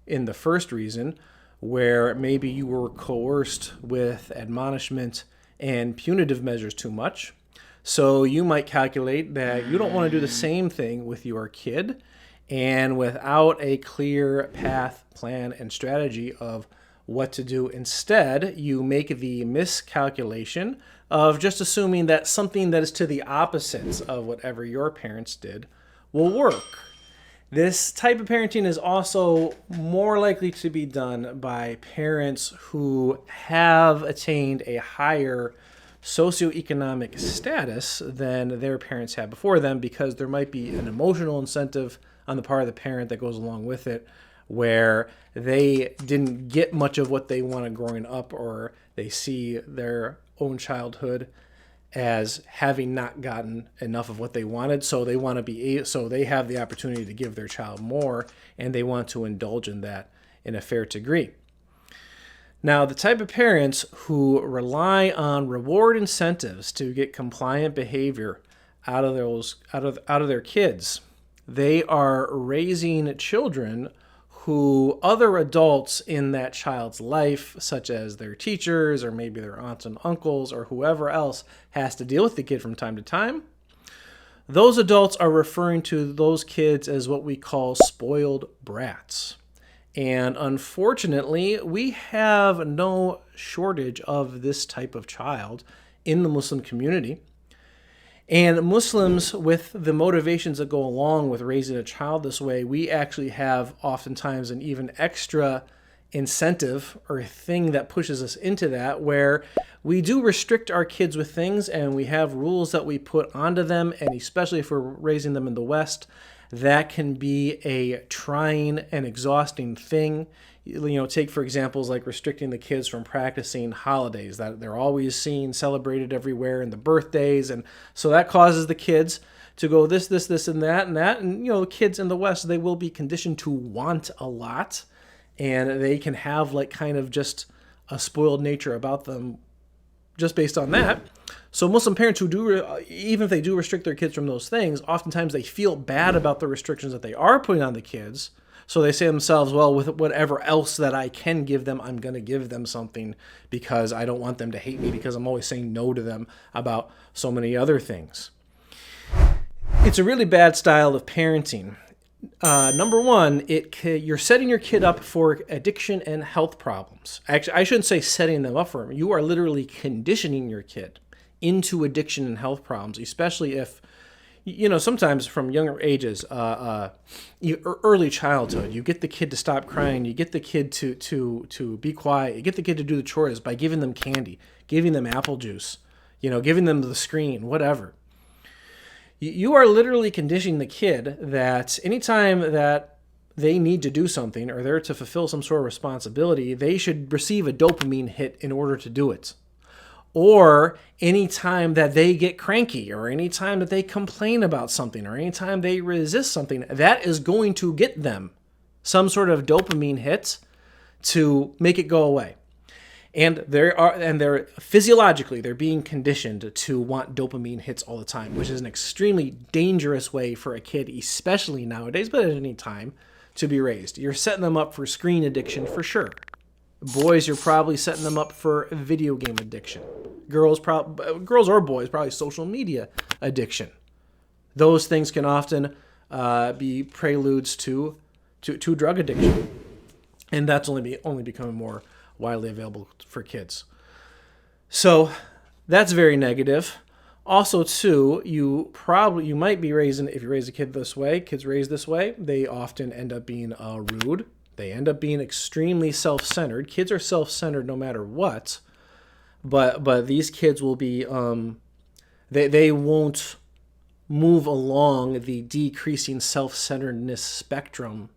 in the first reason, where maybe you were coerced with admonishment and punitive measures too much. So you might calculate that you don't want to do the same thing with your kid, and without a clear path, plan, and strategy of what to do instead, you make the miscalculation of just assuming that something that is to the opposite of whatever your parents did will work. This type of parenting is also more likely to be done by parents who have attained a higher socioeconomic status than their parents had before them, because there might be an emotional incentive on the part of the parent that goes along with it, where they didn't get much of what they wanted growing up, or they see their own childhood as having not gotten enough of what they wanted, so they have the opportunity to give their child more, and they want to indulge in that in a fair degree. Now, the type of parents who rely on reward incentives to get compliant behavior out of their kids, they are raising children who other adults in that child's life, such as their teachers or maybe their aunts and uncles or whoever else has to deal with the kid from time to time, those adults are referring to those kids as what we call spoiled brats. And unfortunately, we have no shortage of this type of child in the Muslim community. And Muslims, with the motivations that go along with raising a child this way, we actually have oftentimes an even extra incentive or thing that pushes us into that, where we do restrict our kids with things, and we have rules that we put onto them, and especially if we're raising them in the West, that can be a trying and exhausting thing. Take for examples like restricting the kids from practicing holidays that they're always seen celebrated everywhere, and the birthdays, and so that causes the kids to go this, and that, and that. And kids in the West, they will be conditioned to want a lot, and they can have like kind of just a spoiled nature about them just based on that. So Muslim parents who do, even if they do restrict their kids from those things, oftentimes they feel bad about the restrictions that they are putting on the kids. So they say to themselves, well, with whatever else that I can give them, I'm going to give them something, because I don't want them to hate me because I'm always saying no to them about so many other things. It's a really bad style of parenting. Number one, you're setting your kid up for addiction and health problems. Actually, I shouldn't say setting them up for them. You are literally conditioning your kid into addiction and health problems, especially if, sometimes from younger ages, early childhood, you get the kid to stop crying, you get the kid to be quiet, you get the kid to do the chores by giving them candy, giving them apple juice, giving them the screen, whatever. You are literally conditioning the kid that anytime that they need to do something or they're to fulfill some sort of responsibility, they should receive a dopamine hit in order to do it. Or anytime that they get cranky, or anytime that they complain about something, or anytime they resist something, that is going to get them some sort of dopamine hit to make it go away. And they're physiologically, they're being conditioned to want dopamine hits all the time, which is an extremely dangerous way for a kid, especially nowadays, but at any time, to be raised. You're setting them up for screen addiction for sure. Boys, you're probably setting them up for video game addiction. Girls or boys, probably social media addiction. Those things can often be preludes to drug addiction, and that's only becoming more widely available for kids. So that's very negative. Also, too, you might be raising, if you raise a kid this way, kids raised this way, they often end up being rude. They end up being extremely self-centered. Kids are self-centered no matter what, but these kids will be, they won't move along the decreasing self-centeredness spectrum